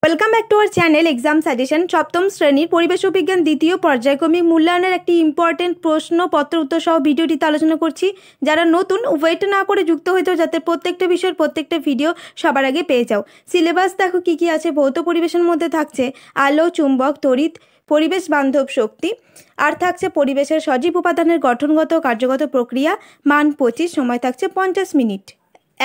Welcome back to our channel exam suggestion. সপ্তম শ্রেণীর পরিবেশ ও বিজ্ঞান দ্বিতীয় পর্যায়ক্রমিক মূল্যায়নের একটি ইম্পর্টেন্ট প্রশ্নপত্র উত্তর সহ ভিডিওটিতে আলোচনা করছি। যারা নতুন ওয়েট না করে যুক্ত হয়ে যাও, যাতে প্রত্যেকটা বিষয়ের প্রত্যেকটা ভিডিও সবার আগে পেয়ে যাও। সিলেবাস দেখো কী কী আছে। ভৌত পরিবেশের মধ্যে থাকছে আলো, চুম্বক, তড়িৎ, পরিবেশ বান্ধব শক্তি, আর থাকছে পরিবেশের সজীব উপাদানের গঠনগত ও কার্যগত প্রক্রিয়া। মান 25, সময় থাকছে 50 মিনিট।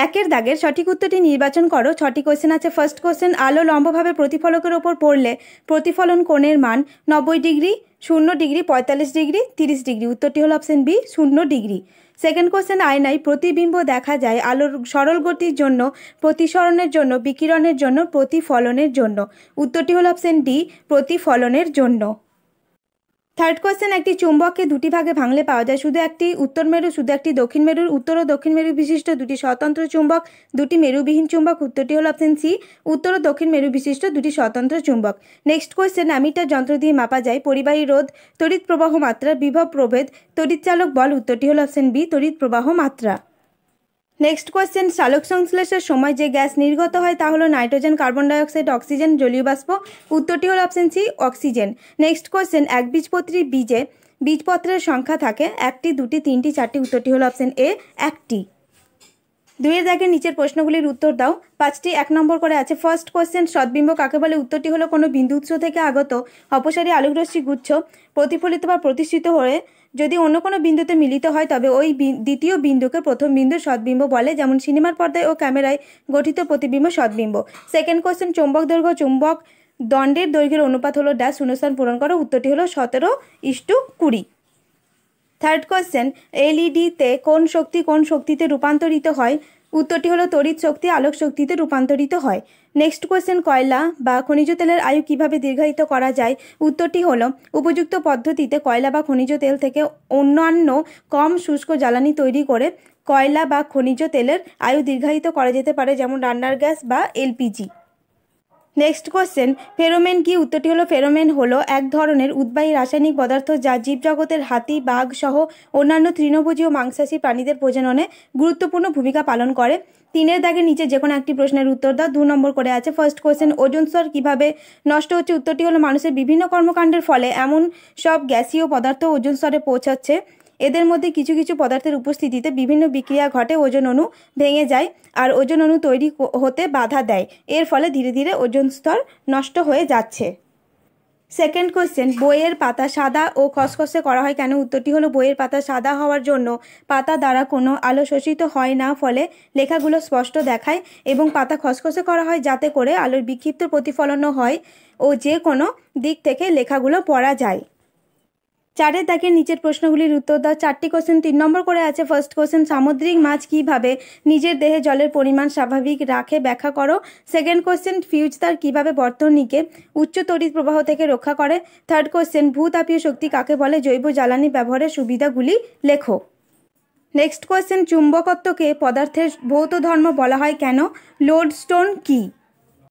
একের দাগের সঠিক উত্তরটি নির্বাচন করো। 6টি কোয়েশ্চেন আছে। ফার্স্ট কোয়েশ্চেন, আলো লম্বভাবে প্রতিফলকের ওপর পড়লে প্রতিফলন কোণের মান 90 ডিগ্রি, 0 ডিগ্রি, 45 ডিগ্রি, 30 ডিগ্রি। উত্তরটি হলো option B, 0 degree. Second question, আয়নায় প্রতিবিম্ব দেখা যায় আলোর সরল গতির জন্য, প্রতিসরণের জন্য, বিকিরণের জন্য, প্রতিফলনের জন্য। উত্তরটি হলো অপশন ডি, প্রতিফলনের জন্য। থার্ড কোয়েশ্চেন, একটি চুম্বককে দুটি ভাগে ভাঙলে পাওয়া যায় শুধু একটি উত্তর মেরু, শুধু একটি দক্ষিণ মেরুর। উত্তর ও দক্ষিণ মেরু বিশিষ্ট দুটি স্বতন্ত্র চুম্বক, দুটি মেরুবিহীন চুম্বক। উত্তরটি হলো অপশন সি, উত্তর ও দক্ষিণ মেরু বিশিষ্ট দুটি স্বতন্ত্র চুম্বক। নেক্সট কোয়েশ্চেন, অ্যামিটার যন্ত্র দিয়ে মাপা যায় পরিবাহী রোধ, তড়িৎ প্রবাহ মাত্রা, বিভব প্রভেদ, তড়িৎ চালক বল। উত্তরটি হলো অপশন বি, তড়িৎ প্রবাহ মাত্রা। নেক্সট কোয়েশ্চেন, সালোক সংশ্লেষের সময় যে গ্যাস নির্গত হয় তা হলো নাইট্রোজেন, কার্বন ডাইঅক্সাইড, অক্সিজেন, জলীয় বাষ্প। উত্তরটি হলো option C, oxygen. Next question, একবীজপত্রী বীজে বীজপত্রের সংখ্যা থাকে 1টি, 2টি, 3টি, 4টি। উত্তরটি হলো অপশন এ, 1টি। দুইয়ের দাগের নিচের প্রশ্নগুলির উত্তর দাও। 5টি 1 নম্বর করে আছে। ফার্স্ট কোয়েশ্চেন, সদ্বিম্ব কাকে বলে? উত্তরটি হলো কোনো বিন্দু উৎস থেকে আগত অপসারী আলোকরশ্মি গুচ্ছ প্রতিফলিত বা প্রতিষ্ঠিত হয়ে যদি অন্য কোনো বিন্দুতে মিলিত হয়, তবে ওই দ্বিতীয় বিন্দুকে প্রথম বিন্দুর সদ্বিম্ব বলে, যেমন সিনেমার পর্দায় ও ক্যামেরায় গঠিত প্রতিবিম্ব সদ্বিম্ব। সেকেন্ড কোয়েশ্চেন, চৌম্বক দৈর্ঘ্য চুম্বক দণ্ডের দৈর্ঘ্যের অনুপাত হলো ড্যাশ, শূন্যস্থান পূরণ করো। উত্তরটি হলো 17:20। থার্ড কোয়েশ্চেন, এলইডিতে কোন শক্তি কোন শক্তিতে রূপান্তরিত হয়? উত্তরটি হলো তড়িৎ শক্তি আলোক শক্তিতে রূপান্তরিত হয়। নেক্সট কোয়েশ্চেন, কয়লা বা খনিজ তেলের আয়ু কিভাবে দীর্ঘায়িত করা যায়? উত্তরটি হলো উপযুক্ত পদ্ধতিতে কয়লা বা খনিজ তেল থেকে অন্যান্য কম শুষ্ক জ্বালানি তৈরি করে কয়লা বা খনিজ তেলের আয়ু দীর্ঘায়িত করা যেতে পারে, যেমন রান্নার গ্যাস বা এলপিজি। নেক্সট কোয়েশ্চেন, ফেরোমেন কি? উত্তরটি হলো ফেরোমেন হলো এক ধরনের উদ্বায়ী রাসায়নিক পদার্থ যা জীবজগতের হাতি, বাঘ সহ অন্যান্য তৃণভোজী ও মাংসাশী প্রাণীদের প্রজননে গুরুত্বপূর্ণ ভূমিকা পালন করে। 3-এর দাগের নিচে যে কোনো একটি প্রশ্নের উত্তর দাও। 2 নম্বর করে আছে। ফার্স্ট কোয়েশ্চেন, ওজোন স্তর কিভাবে নষ্ট হচ্ছে? উত্তরটি হলো মানুষের বিভিন্ন কর্মকাণ্ডের ফলে এমন সব গ্যাসীয় পদার্থ ওজোন স্তরে পৌঁছাচ্ছে, এদের মধ্যে কিছু কিছু পদার্থের উপস্থিতিতে বিভিন্ন বিক্রিয়া ঘটে, ওজোন অণু ভেঙে যায় আর ওজোন অণু তৈরি হতে বাধা দেয়। এর ফলে ধীরে ধীরে ওজোন স্তর নষ্ট হয়ে যাচ্ছে। সেকেন্ড কোয়েশ্চেন, বইয়ের পাতা সাদা ও খসখসে করা হয় কেন? উত্তরটি হলো বইয়ের পাতা সাদা হওয়ার জন্য পাতা দ্বারা কোনো আলো শোষিত হয় না, ফলে লেখাগুলো স্পষ্ট দেখায়, এবং পাতা খসখসে করা হয় যাতে করে আলোর বিক্ষিপ্ত প্রতিফলনও হয় ও যে কোনো দিক থেকে লেখাগুলো পড়া যায়। 4-এর দাগের নিচের প্রশ্নগুলির উত্তর দাও। 4টি কোয়েশ্চেন 3 নম্বর করে আছে। ফার্স্ট কোয়েশ্চেন, সামুদ্রিক মাছ কিভাবে নিজের দেহে জলের পরিমাণ স্বাভাবিক রাখে, ব্যাখ্যা করো। সেকেন্ড কোয়েশ্চেন, ফিউজ তার কিভাবে বর্তনীকে উচ্চ তড়িৎ প্রবাহ থেকে রক্ষা করে। থার্ড কোয়েশ্চেন, ভূতাপীয় শক্তি কাকে বলে? জৈব জ্বালানি ব্যবহারের সুবিধাগুলি লেখো। নেক্সট কোয়েশ্চেন, চুম্বকত্বকে পদার্থের ভৌত ধর্ম বলা হয় কেন? লোডস্টোন কি?